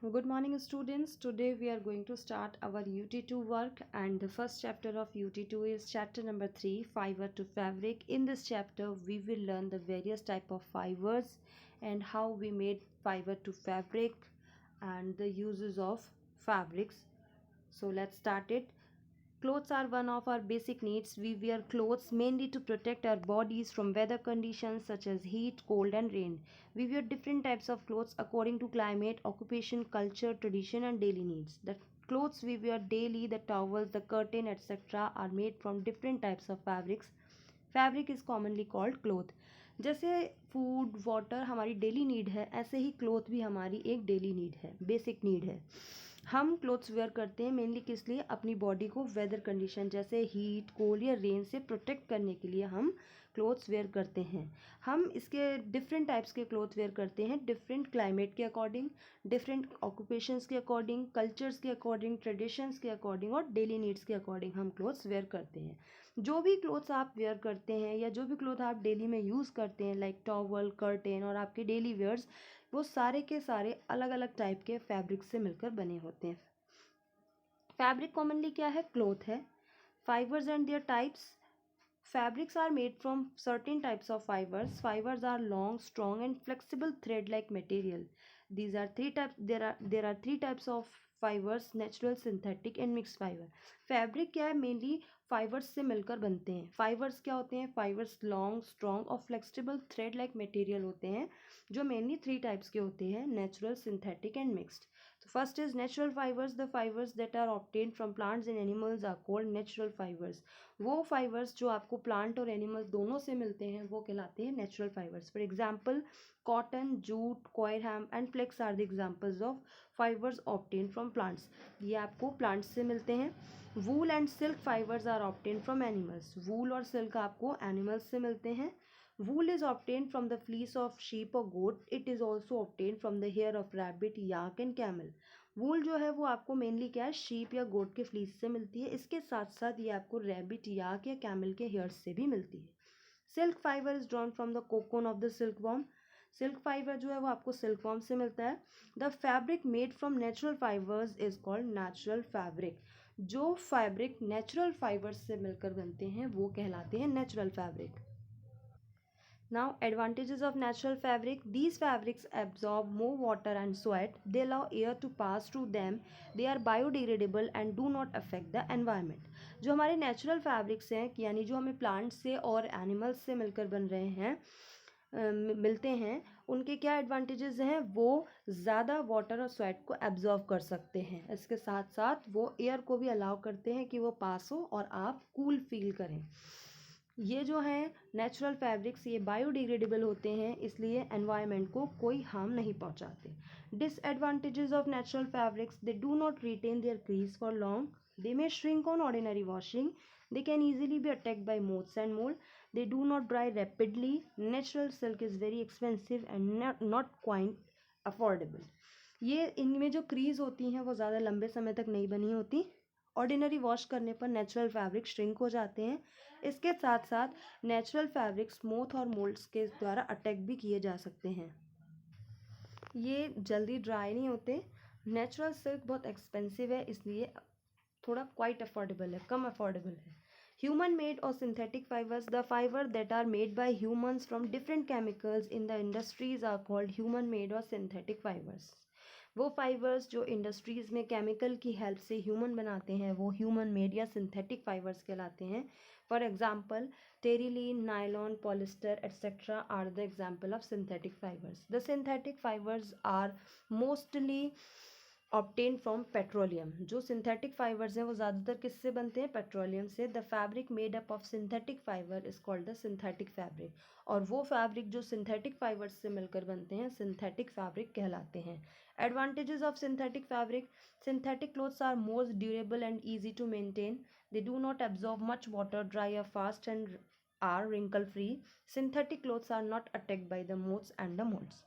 Good morning, students. Today we are going to start our UT2 work, and the first chapter of UT2 is chapter number 3, Fiber to Fabric. In this chapter, we will learn the various type of fibers and how we made fiber to fabric and the uses of fabrics. So let's start it. Clothes are one of our basic needs. We wear clothes mainly to protect our bodies from weather conditions such as heat, cold, and rain. We wear different types of clothes according to climate, occupation, culture, tradition, and daily needs. The clothes we wear daily, the towels, the curtain, etc., are made from different types of fabrics. Fabric is commonly called cloth. जैसे food water हमारी daily need है, ऐसे ही cloth भी हमारी एक daily need है, basic need है. हम क्लोथ्स वेयर करते हैं मेनली किस लिए? अपनी बॉडी को वेदर कंडीशन जैसे हीट, कोल्ड या रेन से प्रोटेक्ट करने के लिए हम क्लोथ्स वेयर करते हैं. हम इसके डिफरेंट टाइप्स के क्लोथ वेयर करते हैं डिफरेंट क्लाइमेट के अकॉर्डिंग, डिफरेंट ऑक्यूपेशंस के अकॉर्डिंग, कल्चर्स के अकॉर्डिंग, ट्रेडिशंस के अकॉर्डिंग और डेली नीड्स के अकॉर्डिंग हम क्लोथ्स वेयर करते हैं. जो भी क्लोथ्स आप वेयर करते हैं या जो भी क्लोथ आप डेली में यूज़ करते हैं लाइक टॉवल, कर्टेन और आपके डेली वेयर्स, वो सारे के सारे अलग अलग टाइप के फैब्रिक से मिलकर बने होते हैं. फैब्रिक कॉमनली क्या है? क्लोथ है. Fibres and there types. Fabrics are made from certain types of fibers. Fibers are long, strong, and flexible thread-like material. These are three types. There are three types of fibers: natural, synthetic, and mixed fiber. Fabric क्या है? Mainly fibers से मिलकर बनते हैं. Fibers क्या होते हैं? Fibers long, strong और flexible thread-like material होते हैं, जो mainly three types के होते हैं: natural, synthetic, and mixed. So first is natural fibers. The fibers that are obtained from plants and animals are called natural fibers. वो fibres जो आपको प्लांट और एनिमल दोनों से मिलते हैं वो कहलाते हैं natural fibres. For example cotton, jute, coir hemp and flax are the examples of fibres obtain from plants. ये आपको प्लांट्स से मिलते हैं. Wool and silk fibres are obtain from animals. Wool और सिल्क आपको एनिमल्स से मिलते हैं. Wool is obtain from the fleece of sheep और goat. It is also obtain from the hair of rabbit, yak and camel. Wool जो है वो आपको मेनली क्या है? शीप या गोट के फ्लीस से मिलती है. इसके साथ साथ ये आपको रैबिट, याक या कैमल के हेयर्स से भी मिलती है. Silk fibre is drawn from the cocoon of the silk worm. Silk fibre जो है वो आपको सिल्क वॉर्म से मिलता है. The fabric made from natural fibres is called natural fabric. जो फैब्रिक नेचुरल फाइबर्स से मिलकर बनते हैं वो कहलाते हैं natural fabric. Now, advantages of natural fabric. These fabrics absorb more water and sweat. They allow air to pass through them. They are biodegradable and do not affect the environment. जो हमारे natural fabrics हैं यानी जो हमें plants से और animals से मिलकर बन रहे हैं मिलते हैं, उनके क्या एडवांटेजेस हैं? वो ज़्यादा वाटर और स्वेट को एब्जॉर्व कर सकते हैं. इसके साथ साथ वो एयर को भी अलाउ करते हैं कि वो पास हो और आप कूल फील करें. ये जो हैं नेचुरल फैब्रिक्स ये बायोडिग्रेडेबल होते हैं, इसलिए एनवायरनमेंट को कोई हार्म नहीं पहुंचाते. Disadvantages of natural fabrics. They do not retain their crease for long. They may shrink on ordinary washing. They can easily be attacked by moths and mold. They do not dry rapidly. Natural silk is very expensive and not quite affordable. ये इनमें जो crease होती हैं वो ज़्यादा लंबे समय तक नहीं बनी होती. ऑर्डिनरी वॉश करने पर नेचुरल फैब्रिक श्रिंक हो जाते हैं. इसके साथ साथ नेचुरल फैब्रिक्स मोथ और मोल्ड्स के द्वारा अटैक भी किए जा सकते हैं. ये जल्दी ड्राई नहीं होते. नेचुरल सिल्क बहुत एक्सपेंसिव है, इसलिए थोड़ा क्वाइट अफोर्डेबल है, कम अफोर्डेबल है. ह्यूमन मेड और synthetic fibres. The fibre that are made by humans from different chemicals in the industries are called human made और सिंथेटिक फाइबर्स. वो फाइबर्स जो इंडस्ट्रीज़ में केमिकल की हेल्प से ह्यूमन बनाते हैं वो ह्यूमन मेड या सिंथेटिक फाइबर्स कहलाते हैं. For example terylene, nylon, polyester etcetera are the example of synthetic fibres. The synthetic fibres are mostly obtain from petroleum. जो सिंथेटिक फाइबर्स हैं वो ज़्यादातर किससे बनते हैं? पेट्रोलियम से. The fabric made up of synthetic fibre is called the synthetic fabric. और वो फैब्रिक जो सिंथेटिक फाइबर्स से मिलकर बनते हैं सिंथेटिक फैब्रिक कहलाते हैं. Advantages of synthetic fabric. Synthetic clothes are most durable and easy to maintain. They do not absorb much water, dry up fast and are wrinkle free. Synthetic clothes are not attacked by the moths and the molds.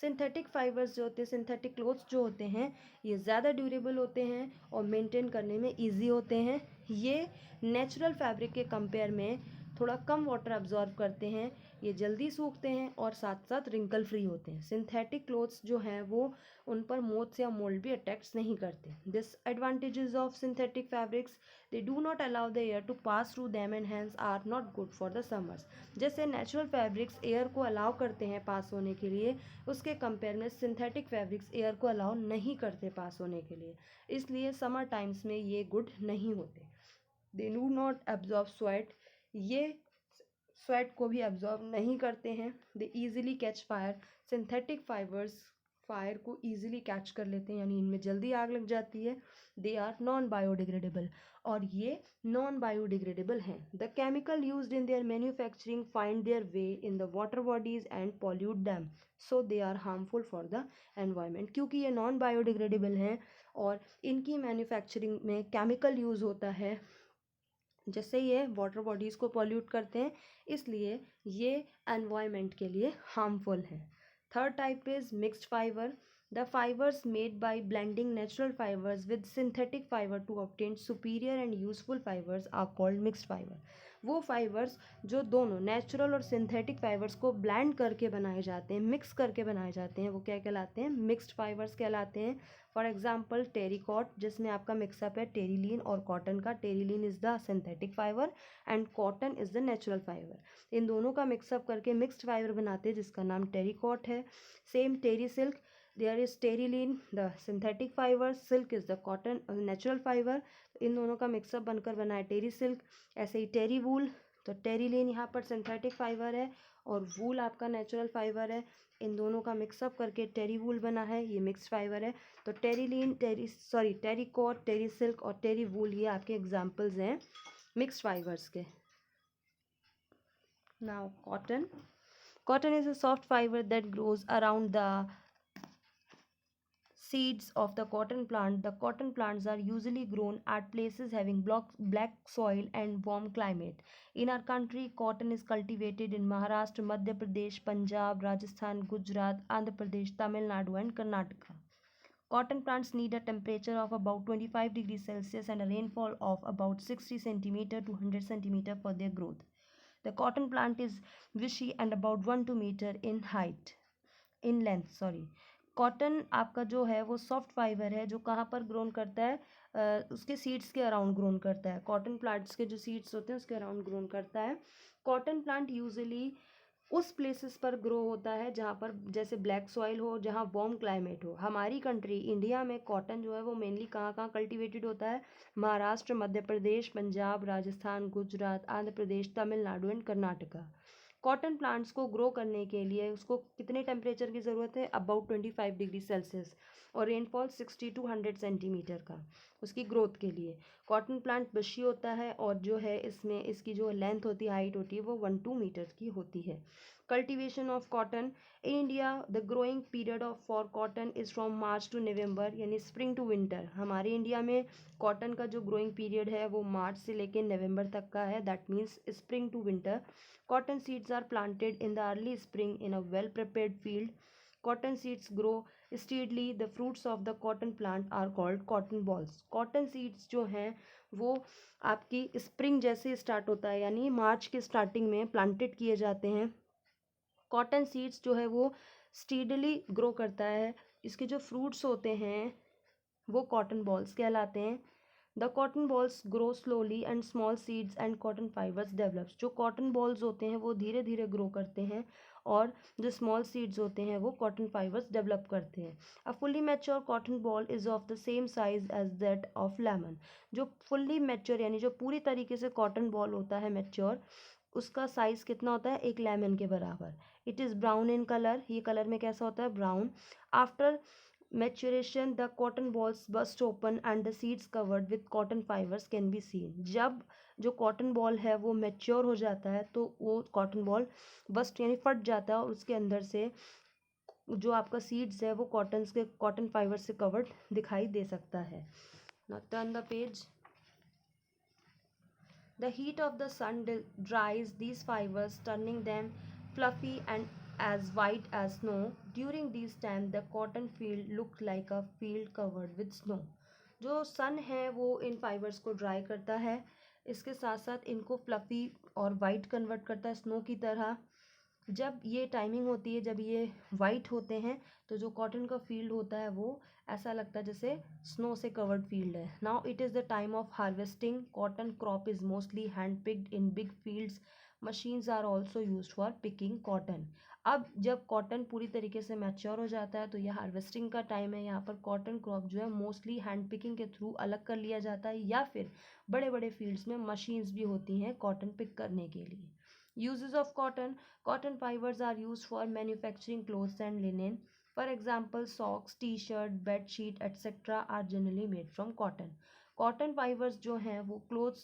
Synthetic fibres जो होते हैं, synthetic clothes जो होते हैं ये ज़्यादा durable होते हैं और मेंटेन करने में इजी होते हैं. ये नेचुरल फैब्रिक के कंपेयर में थोड़ा कम वाटर अब्जॉर्ब करते हैं, ये जल्दी सूखते हैं और साथ साथ रिंकल फ्री होते हैं। सिंथेटिक क्लोथ्स जो हैं वो उन पर मोथ्स या मोल्ड भी अटैक्स नहीं करते। This advantages of synthetic fabrics, they do not allow the air to pass through them and hence are not good for the summers. जैसे नेचुरल फैब्रिक्स एयर को अलाउ करते हैं पास होने के लिए, उसके कंपेयर में सिंथेटिक फैब्रिक्स एयर को अलाउ नहीं करते पास होने के लिए, इसलिए समर टाइम्स में ये गुड नहीं होते। They do not absorb sweat, ये स्वेट को भी एब्जॉर्ब नहीं करते हैं। They easily catch fire, synthetic fibres fire को ईजिली कैच कर लेते हैं, यानी इनमें जल्दी आग लग जाती है। दे आर नॉन बायोडिग्रेडेबल, और ये नॉन बायोडिग्रेडेबल हैं। The chemical used in their manufacturing find their way in the water bodies and pollute them, so they are harmful for the environment. क्योंकि ये नॉन बायोडिग्रेडेबल हैं और इनकी manufacturing में chemical use होता है, जैसे ये वाटर बॉडीज़ को पॉल्यूट करते हैं, इसलिए ये एनवायरनमेंट के लिए हार्मफुल है। Third type is mixed fiber. The fibers made by blending natural fibers with synthetic fiber to obtain superior and useful fibers are called mixed fiber. वो फाइबर्स जो दोनों नेचुरल और सिंथेटिक फाइबर्स को blend करके बनाए जाते हैं, मिक्स करके बनाए जाते हैं, वो क्या कहलाते हैं? मिक्स्ड फाइबर्स कहलाते हैं। फॉर एग्जाम्पल टेरिकॉट, जिसमें आपका मिक्सअप है टेरिलीन और कॉटन का। Terylene is the synthetic fibre and cotton is the natural fibre. इन दोनों का मिक्सअप करके मिक्स्ड फाइबर बनाते हैं, जिसका नाम टेरिकॉट है। Same terry silk, there is terylene the synthetic fibre, silk is the cotton natural fibre. इन दोनों का मिक्सअप बनकर बना है टेरी सिल्क। ऐसे ही टेरी वूल, तो टेरिलीन यहाँ पर सिंथेटिक फाइबर है और वूल आपका नेचुरल फाइबर है। इन दोनों का मिक्सअप करके टेरी वूल बना है, ये मिक्स्ड फाइबर है। तो टेरिलीन, टेरिकॉट, टेरी सिल्क और टेरी वूल ये आपके एग्जाम्पल्स हैं मिक्स्ड फाइबर्स के। Now cotton. Cotton is a soft fiber that grows around the seeds of the cotton plant. The cotton plants are usually grown at places having black soil and warm climate. In our country, cotton is cultivated in Maharashtra, Madhya Pradesh, Punjab, Rajasthan, Gujarat, Andhra Pradesh, Tamil Nadu and Karnataka. Cotton plants need a temperature of about 25 degrees Celsius and a rainfall of about 60 centimeter to 100 centimeter for their growth. The cotton plant is wishy and about 1 to meter in length, sorry. Cotton आपका जो है वो soft fibre है, जो कहाँ पर grown करता है? उसके सीड्स के अराउंड ग्रोन करता है। कॉटन प्लांट्स के जो सीड्स होते हैं उसके अराउंड ग्रोन करता है। कॉटन प्लांट यूजुअली उस प्लेसेस पर ग्रो होता है जहाँ पर जैसे ब्लैक सॉइल हो, जहाँ वार्म क्लाइमेट हो। हमारी कंट्री इंडिया में कॉटन जो है वो मेनली कहाँ कहाँ कल्टिवेटेड होता है? Maharashtra, Madhya Pradesh, Punjab, Rajasthan, Gujarat, Andhra Pradesh, Tamil Nadu and Karnataka. Cotton plants को ग्रो करने के लिए उसको कितने टेम्परेचर की ज़रूरत है? अबाउट 25 डिग्री सेल्सियस, और रेनफॉल 60 टू 100 सेंटीमीटर का उसकी ग्रोथ के लिए। कॉटन प्लांट बशी होता है और जो है इसमें इसकी जो लेंथ होती है, हाइट होती है, वो 1-2 मीटर की होती है। Cultivation of cotton in India, the growing period of for cotton is from March to November, यानी स्प्रिंग टू विंटर। हमारे इंडिया में कॉटन का जो ग्रोइंग पीरियड है वो मार्च से लेकर नवंबर तक का है, that means spring to winter. Cotton seeds are planted in the early spring in a well-prepared field. Cotton seeds grow steadily. The fruits of the cotton plant are called cotton balls. Cotton seeds जो हैं वो आपकी spring जैसे start होता है, यानी मार्च के starting में प्लांटेड किए जाते हैं। कॉटन सीड्स जो है वो स्टीडली ग्रो करता है। इसके जो फ्रूट्स होते हैं वो कॉटन बॉल्स कहलाते हैं। The cotton balls grow slowly and small seeds and cotton fibres develops. जो कॉटन बॉल्स होते हैं वो धीरे धीरे ग्रो करते हैं और जो स्मॉल सीड्स होते हैं वो कॉटन फाइबर्स डेवलप करते हैं। A fully mature cotton ball is of the same size as that of lemon. जो फुल्ली मैच्योर यानी जो पूरी तरीके से कॉटन बॉल होता है मैच्योर, उसका साइज़ कितना होता है? एक लेमन के बराबर। It is brown in colour, ये कलर में कैसा होता है? Brown. After maturation the cotton balls burst open and the seeds covered with cotton fibers can be seen। जब जो कॉटन बॉल है वो मैच्योर हो जाता है तो वो कॉटन बॉल बस्ट यानी फट जाता है और उसके अंदर से जो आपका सीड्स है वो कॉटन फाइबर से कवर्ड दिखाई दे सकता है। Now turn the page. The heat of the sun dries these fibers, turning them fluffy and as white as snow. During these time, the cotton field looked like a field covered with snow। जो सन है वो इन fibres को dry करता है, इसके साथ साथ इनको फ्लफ़ी और वाइट कन्वर्ट करता है स्नो की तरह। जब ये टाइमिंग होती है, जब ये वाइट होते हैं, तो जो कॉटन का फील्ड होता है वो ऐसा लगता है जैसे स्नो से कवर्ड फील्ड है। Now it is the time of harvesting. Cotton crop is mostly hand picked in big fields. Machines are also use for picking cotton. अब जब कॉटन पूरी तरीके से मैच्योर हो जाता है तो यह हार्वेस्टिंग का टाइम है। यहाँ पर कॉटन क्रॉप जो है मोस्टली हैंड पिकिंग के थ्रू अलग कर लिया जाता है, या फिर बड़े बड़े फील्ड्स में मशीन्स भी होती हैं कॉटन पिक करने के लिए। Uses of cotton. Cotton fibers are used for manufacturing clothes and linen. For example, socks, t-shirt, bed sheet, etc. are generally made from cotton. Cotton fibers जो हैं वो clothes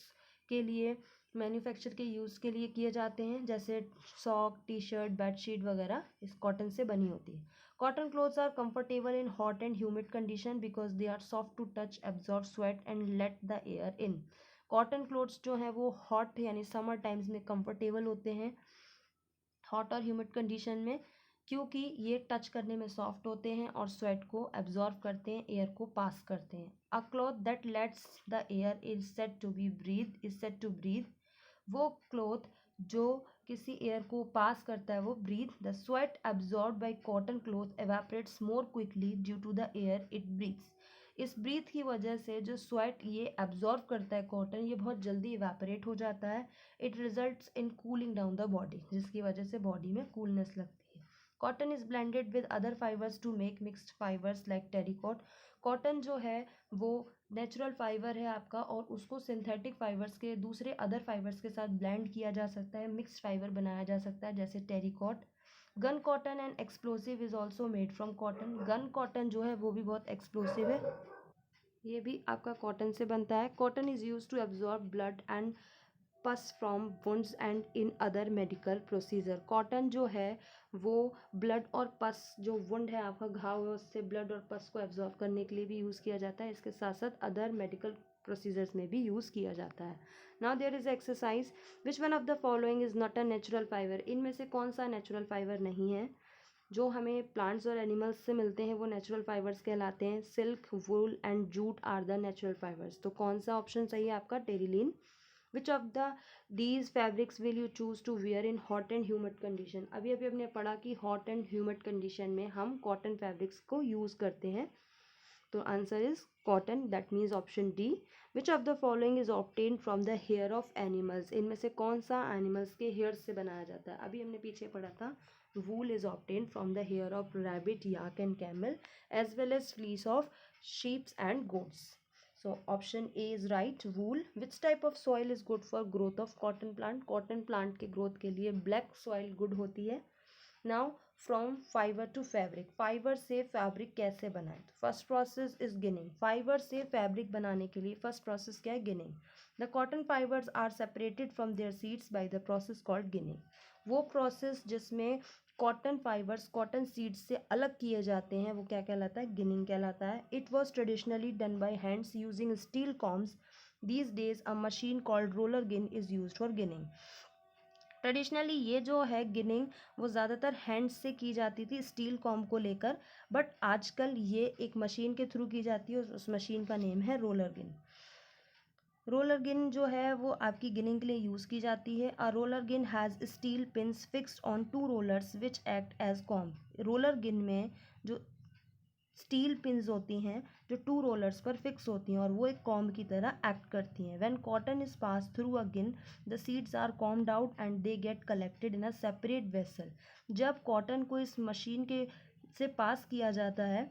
के लिए मैन्युफैक्चर के यूज़ के लिए किए जाते हैं, जैसे sock, T shirt, bed sheet वगैरह इस कॉटन से बनी होती है। Cotton clothes are comfortable in hot and humid condition because they are soft to touch, absorb sweat and let the air in. Cotton clothes जो हैं वो हॉट यानी समर टाइम्स में कंफर्टेबल होते हैं, हॉट और ह्यूमिड कंडीशन में, क्योंकि ये टच करने में सॉफ्ट होते हैं और स्वेट को एब्जॉर्ब करते हैं, एयर को पास करते हैं। A cloth that lets the air is set to breathe. वो क्लॉथ जो किसी एयर को पास करता है वो breathe. The sweat absorb by cotton cloth evaporates more quickly due to the air it breathes. इस ब्रीथ की वजह से जो स्वेट ये एब्जॉर्ब करता है कॉटन, ये बहुत जल्दी इवेपोरेट हो जाता है। It results in cooling down the body, जिसकी वजह से बॉडी में कूलनेस लगती है। Cotton is blended with other fibers to make mixed fibers like terrycot. Cotton जो है वो नेचुरल फाइबर है आपका, और उसको सिंथेटिक फाइबर्स के दूसरे अदर फाइबर्स के साथ ब्लेंड किया जा सकता है, मिक्स्ड फाइबर बनाया जा सकता है, जैसे terricot. Gun cotton and explosive is also made from cotton. Gun cotton जो है वो भी बहुत एक्सप्लोसिव है, ये भी आपका कॉटन से बनता है। Cotton is use to absorb blood and pus from wounds and in other medical procedure. Cotton जो है वो ब्लड और पस, जो वुंड है आपका घाव है, उससे ब्लड और पस को एब्जॉर्ब करने के लिए भी यूज़ किया जाता है। इसके साथ साथ अदर मेडिकल प्रोसीजर्स में भी यूज़ किया जाता है। Now there is exercise, which one of the following is not a natural fiber. इनमें से कौन सा नेचुरल फाइबर नहीं है? जो हमें प्लांट्स और एनिमल्स से मिलते हैं वो नेचुरल फाइबर्स कहलाते हैं। Silk, wool and jute are the natural fibers. तो कौन सा ऑप्शन सही है आपका? Terylene. Which of the these fabrics will you choose to wear in hot and humid condition. अभी अभी हमने पढ़ा कि हॉट एंड ह्यूमिड कंडीशन में हम कॉटन फैब्रिक्स को यूज़ करते हैं, तो answer is cotton, that means option D. Which of the following is obtain from the hair of animals. इनमें से कौन सा एनिमल्स के हेयर से बनाया जाता है? अभी हमने पीछे पढ़ा था, wool is obtained from the hair of rabbit, yak and camel, as well as fleece of sheep and goats. So option A is right, wool. Which type of soil is good for growth of cotton plant? Cotton plant के growth के लिए black soil good होती है। Now from fiber to fabric, fiber से fabric कैसे बनाएं? First process is ginning. Fiber से fabric बनाने के लिए first process क्या है? ginning. The cotton fibers are separated from their seeds by the process called ginning. वो प्रोसेस जिसमें कॉटन फाइबर्स कॉटन सीड्स से अलग किए जाते हैं वो क्या कहलाता है? गिनिंग कहलाता है। It was traditionally done by hands using steel combs. These days a machine called roller gin is use for ginning. Traditionally ये जो है गिनिंग वो ज़्यादातर हैंड्स से की जाती थी स्टील कॉम को लेकर, बट आजकल ये एक मशीन के थ्रू की जाती है, उस मशीन का नेम है रोलर गिन। रोलर गिन जो है वो आपकी गिनिंग के लिए यूज़ की जाती है। A roller gin has steel pins fixed on to rollers which act as comb. Roller gin में जो स्टील पिंस होती हैं जो टू रोलर्स पर फिक्स होती हैं और वो एक कॉम्ब की तरह एक्ट करती हैं। When cotton is pass through a gin the seeds are combed out and they get collected in a separate vessel. जब कॉटन को इस मशीन के से पास किया जाता है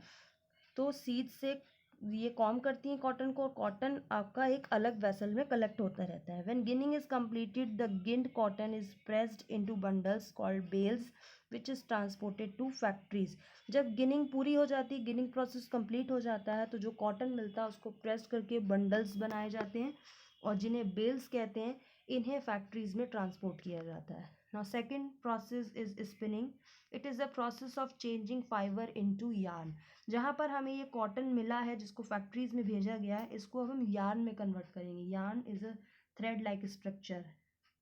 तो सीड से ये कॉम करती हैं कॉटन को, और कॉटन आपका एक अलग वेसल में कलेक्ट होता रहता है। When ginning is completed the ginned cotton is pressed into bundles called bales which is transported to factories. जब गिनिंग पूरी हो जाती है, गिनिंग प्रोसेस कंप्लीट हो जाता है, तो जो कॉटन मिलता है उसको प्रेस करके बंडल्स बनाए जाते हैं और जिन्हें बेल्स कहते हैं, इन्हें फैक्ट्रीज में ट्रांसपोर्ट किया जाता है। Now second process is spinning. It is the process of changing fibre into yarn. जहाँ पर हमें ये कॉटन मिला है जिसको फैक्ट्रीज में भेजा गया है, इसको अब हम यार्न में कन्वर्ट करेंगे। Yarn is a thread like structure,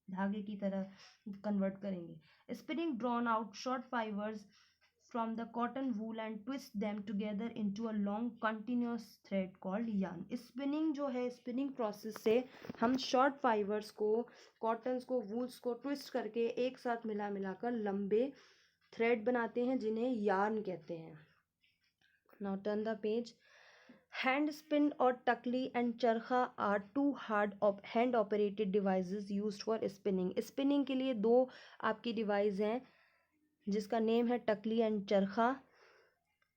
धागे की तरह कन्वर्ट करेंगे। Spinning drawn out short fibres from the cotton wool and twist them together into a long continuous thread called yarn. Spinning जो है, spinning process से हम short fibers को, cottons को, wools को twist करके एक साथ मिला मिलाकर लंबे thread बनाते हैं जिन्हें yarn कहते हैं. Now turn the page. Hand spin or takli and charkha are two hand operated devices used for spinning. Spinning के लिए दो आपकी डिवाइस हैं जिसका नेम है टकली एंड चरखा.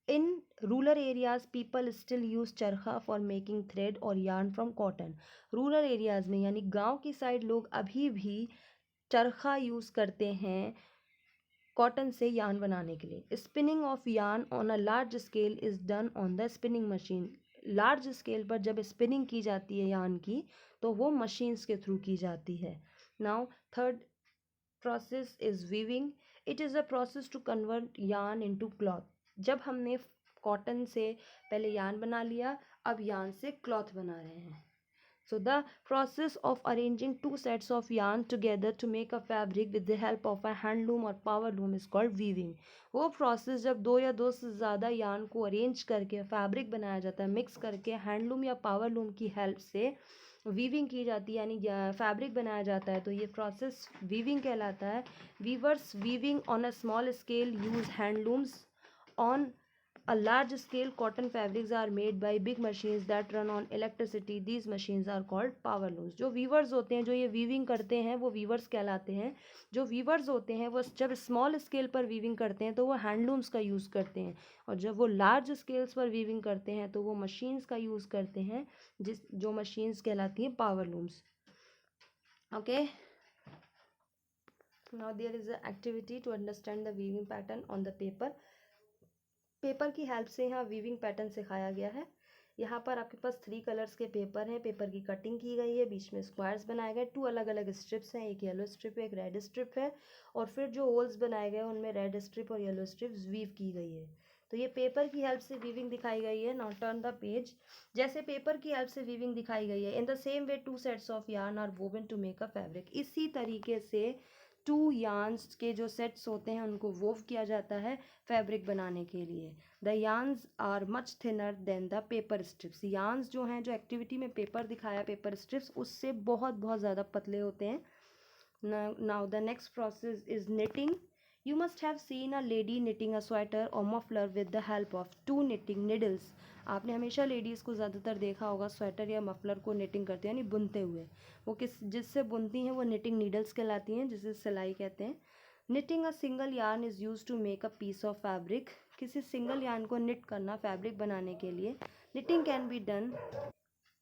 In rural areas people still use चरखा फॉर मेकिंग थ्रेड और yarn from cotton. Rural areas में यानी गांव की साइड लोग अभी भी चरखा यूज़ करते हैं कॉटन से यार्न बनाने के लिए. Spinning of yarn on a large scale is done on the spinning machine. Large scale पर जब स्पिनिंग की जाती है यार्न की तो वो मशीन्स के थ्रू की जाती है. Now third process is weaving. It is a process to convert yarn into cloth. जब हमने कॉटन से पहले यार्न बना लिया, अब यार्न से क्लॉथ बना रहे हैं. So the process of arranging two sets of yarn together to make a fabric with the help of a hand loom or power loom is called weaving. वो process जब दो या दो से ज़्यादा yarn को arrange करके fabric बनाया जाता है, mix करके hand loom या power loom की help से weaving की जाती है यानी fabric बनाया जाता है, तो ये process weaving कहलाता है. Weavers weaving on a small scale use hand looms. On a large scale cotton fabrics are made by big machines that run on electricity. These machines are called power looms. जो weavers होते हैं, जो ये weaving करते हैं, वो weavers कहलाते हैं. जो weavers होते हैं वो जब small scale पर weaving करते हैं तो वो hand looms का use करते हैं, और जब वो large scales पर weaving करते हैं तो वो machines का use करते हैं जो machines कहलाती हैं power looms. Okay. Now there is an activity to understand the weaving pattern on the paper. Paper की हेल्प से यहाँ वीविंग पैटर्न सिखाया गया है. यहाँ पर आपके पास 3 कलर्स के पेपर हैं. पेपर की कटिंग की गई है, बीच में स्क्वायर्स बनाए गए, 2 अलग अलग स्ट्रिप्स हैं, एक येलो स्ट्रिप है, एक रेड स्ट्रिप है, और फिर जो होल्स बनाए गए उनमें रेड स्ट्रिप और येलो स्ट्रिप्स वीव की गई है. तो ये पेपर की हेल्प से वीविंग दिखाई गई है. Now turn the page. जैसे पेपर की हेल्प से वीविंग दिखाई गई है, in the same way 2 sets of yarn are woven to make a fabric. इसी तरीके से 2 यार्न्स के जो सेट्स होते हैं उनको वोव किया जाता है फैब्रिक बनाने के लिए. The yarns are much thinner than the paper strips. Yarns जो हैं, जो एक्टिविटी में पेपर दिखाया, पेपर स्ट्रिप्स, उससे बहुत बहुत ज़्यादा पतले होते हैं. Now the next process is knitting. You must have seen a lady knitting a sweater or muffler with the help of 2 knitting needles. आपने हमेशा लेडीज़ को ज़्यादातर देखा होगा स्वेटर या मफलर को निटिंग करते हैं यानी बुनते हुए. वो जिससे बुनती हैं वो निटिंग नीडल्स कहलाती हैं, जिसे सिलाई कहते हैं. Knitting a single yarn is use to make a piece of fabric. किसी सिंगल यार्न को निट करना फैब्रिक बनाने के लिए. Knitting can be done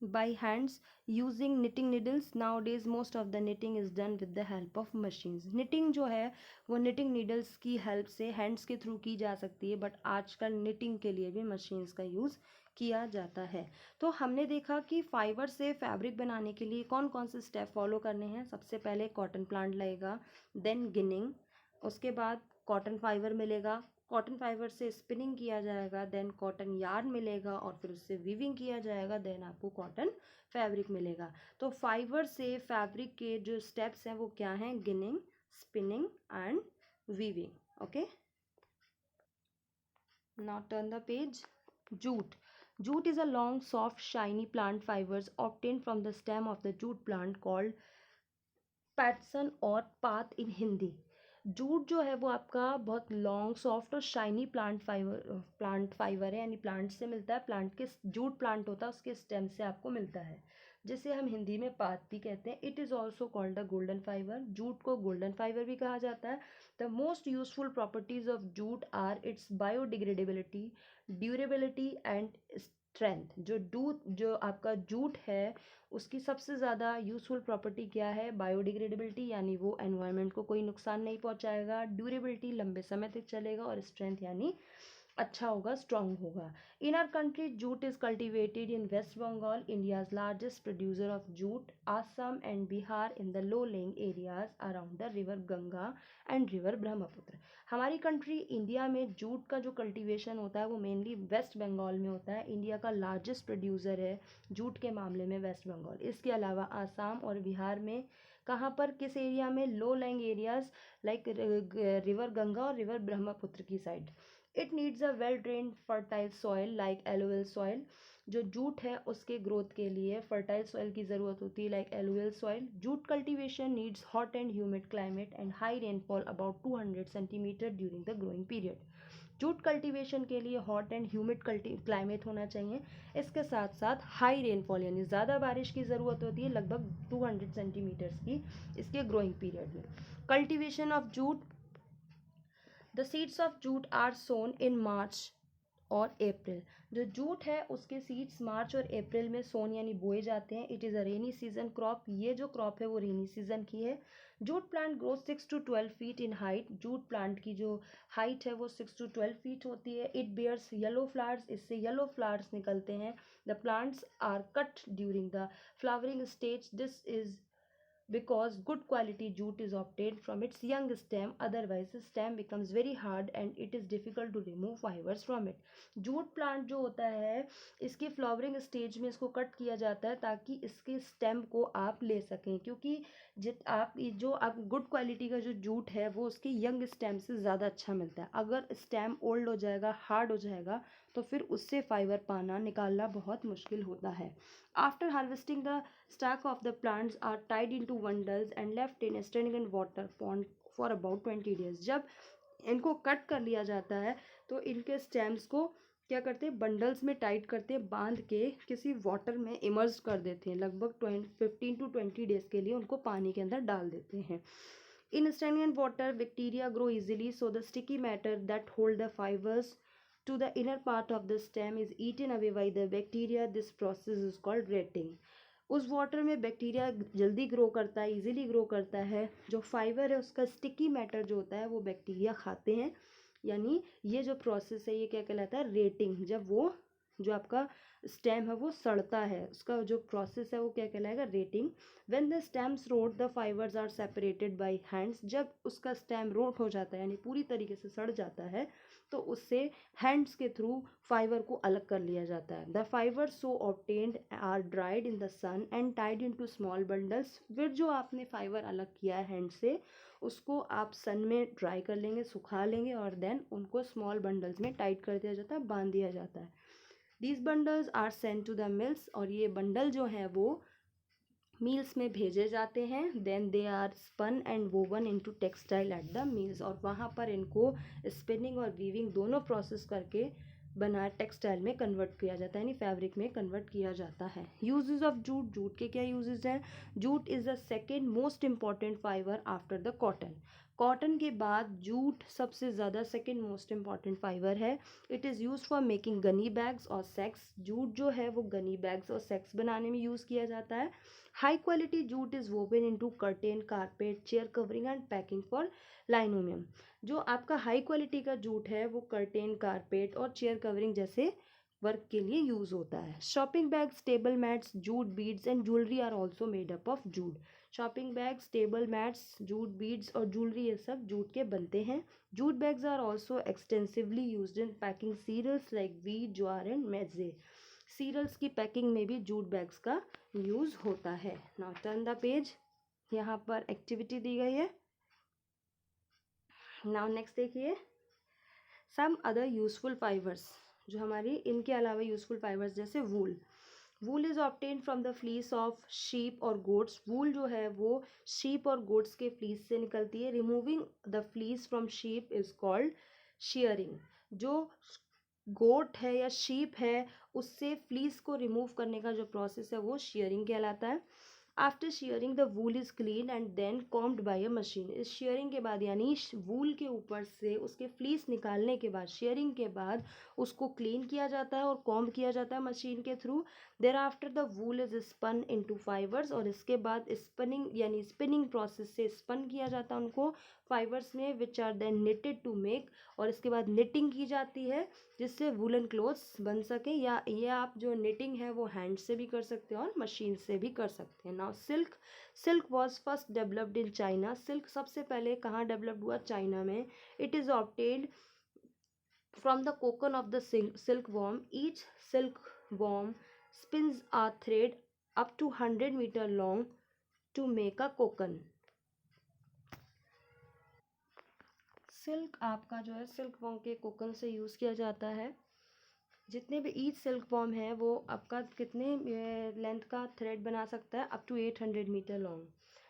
by hands using knitting needles. Nowadays most of the knitting is done with the help of machines. knitting जो है वो knitting needles की help से hands के through की जा सकती है, बट आजकल knitting के लिए भी machines का यूज़ किया जाता है. तो हमने देखा कि फाइबर से फैब्रिक बनाने के लिए कौन कौन से स्टेप फॉलो करने हैं. सबसे पहले कॉटन प्लांट लगेगा, देन गिनिंग, उसके बाद कॉटन फाइबर मिलेगा, कॉटन फाइबर से स्पिनिंग किया जाएगा, देन कॉटन यार्न मिलेगा और फिर उससे वीविंग किया जाएगा, देन आपको कॉटन फैब्रिक मिलेगा. तो फाइबर से फैब्रिक के जो स्टेप्स हैं वो क्या हैं? Ginning, spinning and weaving. Okay, now turn the page. Jute. Jute is a long, soft, shiny plant fibers obtained from the stem of the jute plant called Patterson और पात इन Hindi. Jute जो है वो आपका बहुत लॉन्ग, सॉफ्ट और shiny plant fibre है, यानी प्लांट से मिलता है. प्लांट के जूट प्लांट होता है, उसके स्टेम से आपको मिलता है, जिसे हम हिंदी में पात भी कहते हैं. It is also called the golden fiber. Jute को गोल्डन फाइबर भी कहा जाता है. The most useful properties of jute are its biodegradability, durability and strength. जो आपका जूट है उसकी सबसे ज़्यादा यूज़फुल प्रॉपर्टी क्या है? बायोडिग्रेडेबिलिटी, यानी वो एनवायरनमेंट को कोई नुकसान नहीं पहुंचाएगा. ड्यूरेबिलिटी, लंबे समय तक चलेगा. और स्ट्रेंथ यानी अच्छा होगा, स्ट्रांग होगा. In our country jute is cultivated in West Bengal, India's largest producer of jute. Assam and Bihar in the low lying areas around the river Ganga and river Brahmaputra. हमारी कंट्री इंडिया में जूट का जो कल्टीवेशन होता है वो मेनली वेस्ट बंगाल में होता है. इंडिया का लार्जेस्ट प्रोड्यूसर है जूट के मामले में वेस्ट बंगाल. इसके अलावा आसाम और बिहार में कहाँ पर, किस एरिया में? Low lying areas like river Ganga और रिवर ब्रह्मपुत्र की side. It needs a well drained fertile soil like alluvial soil. जो जूट है उसके ग्रोथ के लिए फर्टाइल सॉइल की ज़रूरत होती है like alluvial soil. Jute cultivation needs hot and humid climate and high rainfall about 200 centimetre during the growing period. Jute cultivation के लिए हॉट एंड ह्यूमिड क्लाइमेट होना चाहिए। इसके साथ साथ हाई रेनफॉल यानी ज़्यादा बारिश की ज़रूरत होती है, लगभग 200 सेंटीमीटर्स की इसके ग्रोइंग पीरियड में। Cultivation of jute, the seeds of jute are sown in March और अप्रैल। जो जूट है उसके सीड्स मार्च और अप्रैल में सोन यानी बोए जाते हैं। It is a rainy season crop. ये जो क्रॉप है वो रेनी सीजन की है। Jute plant grow 6 to 12 feet in height. Jute plant की जो हाइट है वो 6 to 12 फीट होती है। इट बेयर्स येलो फ्लावर्स, इससे येलो फ्लावर्स निकलते हैं। The plants are cut during the flowering stage. This is because good quality jute is obtained from its young stem, otherwise the stem becomes very hard and it is difficult to remove fibers from it। Jute plant जो होता है इसके flowering stage में इसको cut किया जाता है ताकि इसके स्टेम को आप ले सकें, क्योंकि आप गुड क्वालिटी का जो जूट है वो उसके यंग स्टेम से ज़्यादा अच्छा मिलता है। अगर स्टेम ओल्ड हो जाएगा, हार्ड हो जाएगा, तो फिर उससे फाइबर पाना निकालना बहुत मुश्किल होता है। After harvesting the stalk of the plants are tied into bundles and left in a stagnant water pond for about 20 days। जब इनको कट कर लिया जाता है तो इनके स्टेम्स को क्या करते हैं, बंडल्स में टाइट करते हैं, बांध के किसी वाटर में इमर्ज कर देते हैं। लगभग 15 to 20 डेज के लिए उनको पानी के अंदर डाल देते हैं। In stagnant water, bacteria grow easily, so the sticky matter that hold the fibers to the inner part of the stem is eaten away by the bacteria. This process is called retting। उस water में bacteria जल्दी grow करता है, easily grow करता है। जो fibre है उसका स्टिकी मैटर जो होता है वो बैक्टीरिया खाते हैं। यानी ये जो प्रोसेस है ये क्या कहलाता है, रेटिंग। जब वो जो आपका स्टेम है वो सड़ता है, उसका जो प्रोसेस है वो क्या कहलाएगा, retting. When the stems rot the fibers are separated by hands. जब उसका स्टेम रोट हो जाता है यानी पूरी तरीके से सड़ जाता है तो उससे हैंड्स के थ्रू फाइबर को अलग कर लिया जाता है। The fiber so obtained are dried in the sun and tied into small bundles. फिर जो आपने फाइबर अलग किया है हैंड से उसको आप सन में ड्राई कर लेंगे, सुखा लेंगे और देन उनको स्मॉल बंडल्स में टाइट कर दिया जाता है, बांध दिया जाता है। These bundles are send to the mills. और ये बंडल जो हैं वो मील्स में भेजे जाते हैं। Then they are spun and woven into textile at the mills. और वहाँ पर इनको स्पिनिंग और वीविंग दोनों प्रोसेस करके बना टेक्सटाइल में कन्वर्ट किया जाता है, यानी फैब्रिक में कन्वर्ट किया जाता है। यूजेस ऑफ जूट, जूट के क्या यूजेस हैं। Jute is the second most important fibre after the cotton. Cotton के बाद जूट सबसे ज़्यादा सेकेंड मोस्ट इम्पॉर्टेंट फाइबर है। It is use for making Ghani bags और सेक्स। जूट जो है वो गनी बैग्स और सेक्स बनाने में यूज़ किया जाता है। High quality jute is woven into curtain, carpet, chair covering and packing for linoleum. जो आपका हाई क्वालिटी का जूट है वो कर्टेन, कारपेट और चेयर कवरिंग जैसे वर्क के लिए यूज़ होता है। Shopping bags, table mats, jute beads and jewellery are also made up of jute. Shopping bags, table mats, jute beads और ज्वेलरी ये सब जूट के बनते हैं। Jute bags are also extensively use in packing cereals like wheat, jowar and maize. Cereals की packing में भी jute bags का यूज़ होता है। Now turn the page. यहाँ पर एक्टिविटी दी गई है। नाउ नेक्स्ट देखिए, सम अदर यूजफुल फाइबर्स। जो हमारी इनके अलावा यूजफुल फाइबर्स जैसे wool. Wool is obtain from the fleece of sheep और गोट्स। वूल जो है वो शीप और गोट्स के फ्लीस से निकलती है। Removing the fleece from sheep is called sharing. जो गोट है या शीप है उससे फ्लीस को रिमूव करने का जो प्रोसेस है वो शेयरिंग कहलाता है। After shearing the wool is clean and then combed by a machine. इस शेयरिंग के बाद यानी वूल के ऊपर से उसके फ्लीस निकालने के बाद, शेयरिंग के बाद उसको क्लीन किया जाता है और कॉम्ब किया जाता है मशीन के through. Thereafter the wool is spun into fibers. और इसके बाद स्पिनिंग यानी स्पिनिंग प्रोसेस से स्पन किया जाता है उनको फाइबर्स में, which are then knitted to make. और इसके बाद निटिंग की जाती है जिससे वूलन क्लोथ्स बन सके। या ये आप जो निटिंग है वो हैंड से भी कर सकते हैं और मशीन से भी कर सकते हैं। Now silk. Silk was first developed in China. Silk सबसे पहले कहाँ डेवलप हुआ, चाइना में। It is obtained from the cocoon of the silkworm. Each silkworm spins a thread up to 100 meter long to make a cocoon। Silk आपका जो है silk worm के कोकन से यूज़ किया जाता है। जितने भी ईच सिल्क वॉर्म है वो आपका कितने लेंथ का थ्रेड बना सकता है, up to 800 meter long.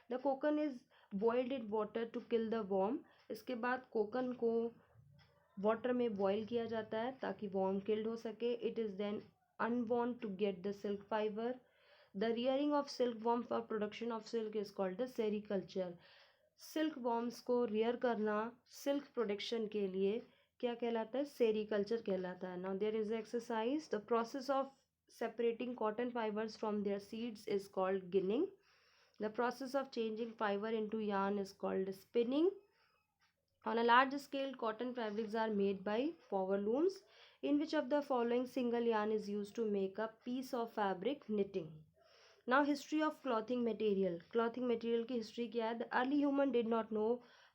The cocoon is boiled in water to kill the worm. इसके बाद कोकन को वाटर में बॉईल किया जाता है ताकि वॉर्म किल्ड हो सके। इट इज़ देन अनवॉर्म to get the silk fibre. The rearing of silk worm for production of silk is called the sericulture. Silk worms को रियर करना सिल्क प्रोडक्शन के लिए क्या कहलाता है, सेरीकल्चर कहलाता है। Now there is exercise, the process of separating cotton fibers from their seeds is called ginning. The process of changing fiber into yarn is called spinning. On a large scale, cotton fabrics are made by power looms. In which of the following single yarn is used to make a piece of fabric? Knitting. Now, history of clothing material. Clothing material की history क्या है? The early human did not know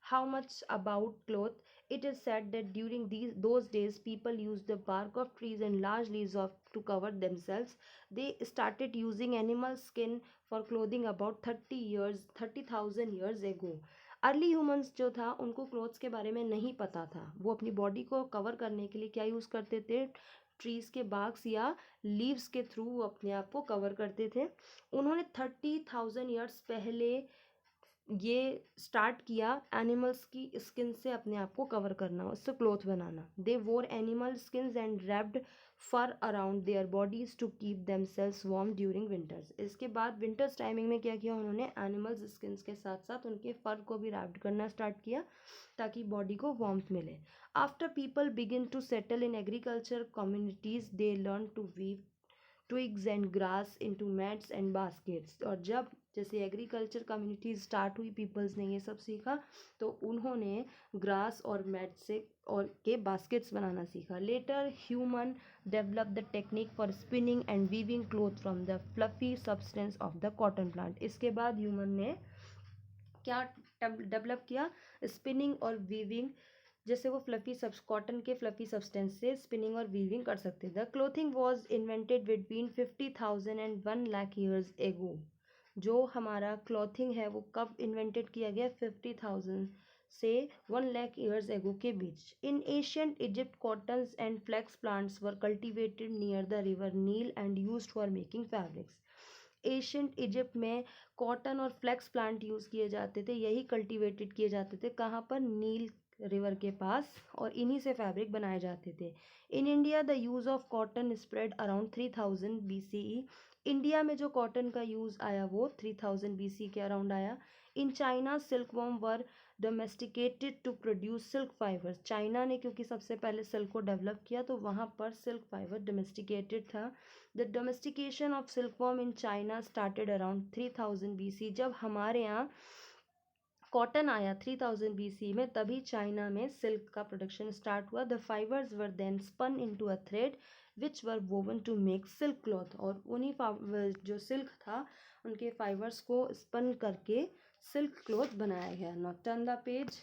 how much about cloth. It is said that during those days, people used the bark of trees and large leaves to cover themselves. They started using animal skin for clothing about 30,000 years ago. Early humans जो था उनको clothes के बारे में नहीं पता था। वो अपनी बॉडी को कवर करने के लिए क्या यूज़ करते थे? ट्रीज़ के बाग्स या लीव्स के थ्रू अपने आप को कवर करते थे। उन्होंने 30,000 ईयर्स पहले ये स्टार्ट किया एनिमल्स की स्किन से अपने आप को कवर करना, उससे क्लोथ बनाना। They wore animal skins and wrapped fur around their bodies to keep themselves warm during winters. इसके बाद विंटर्स टाइमिंग में क्या किया उन्होंने, एनिमल्स स्किन्स के साथ साथ उनके फर को भी रैप्ड करना स्टार्ट किया ताकि बॉडी को वार्मथ मिले। After people begin to settle in agriculture communities they learn to weave twigs and grass into mats and baskets। और जब जैसे एग्रीकल्चर कम्युनिटी स्टार्ट हुई, पीपल्स ने ये सब सीखा तो उन्होंने ग्रास और मैट से और के बास्केट्स बनाना सीखा। Later human develop the technique for spinning and weaving cloth from the fluffy substance of the cotton plant. इसके बाद ह्यूमन ने क्या डेवलप किया, स्पिनिंग और वीविंग, जैसे वो फ्लफी सब कॉटन के फ्लफी सब्सटेंस से स्पिनिंग और वीविंग कर सकते थे। The clothing was invented between 50,000 and 1 lakh years एगो। जो हमारा क्लॉथिंग है वो कब इन्वेंटेड किया गया? 50,000 से 1 लाख ईयर्स एगो के बीच। In ancient Egypt cottons and flax plants were cultivated near the river Nile and used for making fabrics. Ancient Egypt में कॉटन और फ्लैक्स प्लांट यूज़ किए जाते थे, यही कल्टिवेटेड किए जाते थे। कहाँ पर? नील रिवर के पास, और इन्हीं से फैब्रिक बनाए जाते थे। इन India the use of cotton spread around 3000 BCE। India में जो कॉटन का यूज़ आया वो 3000 BC के अराउंड आया। In China silkworm were domesticated to produce silk fibers. China ने क्योंकि सबसे पहले सिल्क को डेवलप किया तो वहाँ पर सिल्क फाइबर डोमेस्टिकेटेड था। The domestication of silk warm in China started around 3000 BC। जब हमारे यहाँ कॉटन आया 3000 BC में, तभी चाइना में सिल्क का प्रोडक्शन स्टार्ट हुआ। The fibers were then spun into a thread which were woven to make silk cloth. और उन्हीं जो सिल्क था उनके फाइबर्स को स्पन करके सिल्क क्लॉथ बनाया गया। Not turn the page.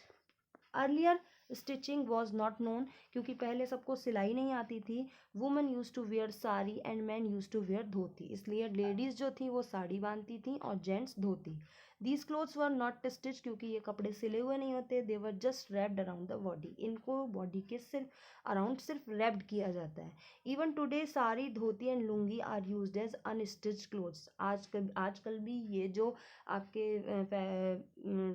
Earlier stitching was not known, क्योंकि पहले सबको सिलाई नहीं आती थी। Women use to wear sari and man use to wear dhoti, इसलिए लेडीज़ जो थी वो साड़ी बांधती थी और gents dhoti. These clothes were not stitch, क्योंकि ये कपड़े सिले हुए नहीं होते। They were just wrapped around the body, इनको बॉडी के सिर्फ अराउंड सिर्फ रैप्ड किया जाता है। Even today sari, dhoti and lungi are used as unstitched clothes. आजकल भी ये जो आपके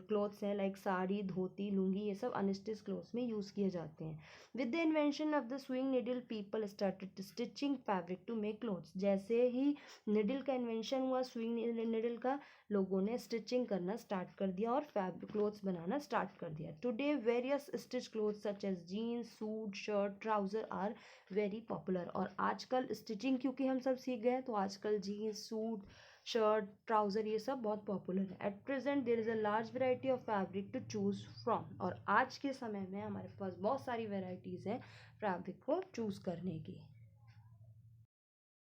क्लोथ्स हैं लाइक साड़ी, धोती, लुंगी, ये सब अनस्टिच क्लोथ्स में यूज़ किए जाते हैं। With the invention of the sewing needle people started stitching fabric to make clothes. जैसे ही निडल का इन्वेंशन हुआ, स्विंग निडल का, लोगों ने स्टिचिंग करना स्टार्ट कर दिया और फैब्रिक क्लोथ्स बनाना स्टार्ट कर दिया। Today various stitch clothes such as jeans, suit, shirt, trouser are very popular. और आजकल स्टिचिंग क्योंकि हम सब सीख गए तो आजकल जीन्स, सूट, शर्ट, ट्राउज़र ये सब बहुत पॉपुलर है। At present there is a large variety of fabric to choose from. और आज के समय में हमारे पास बहुत सारी वेराइटीज़ हैं फैब्रिक को चूज़ करने की।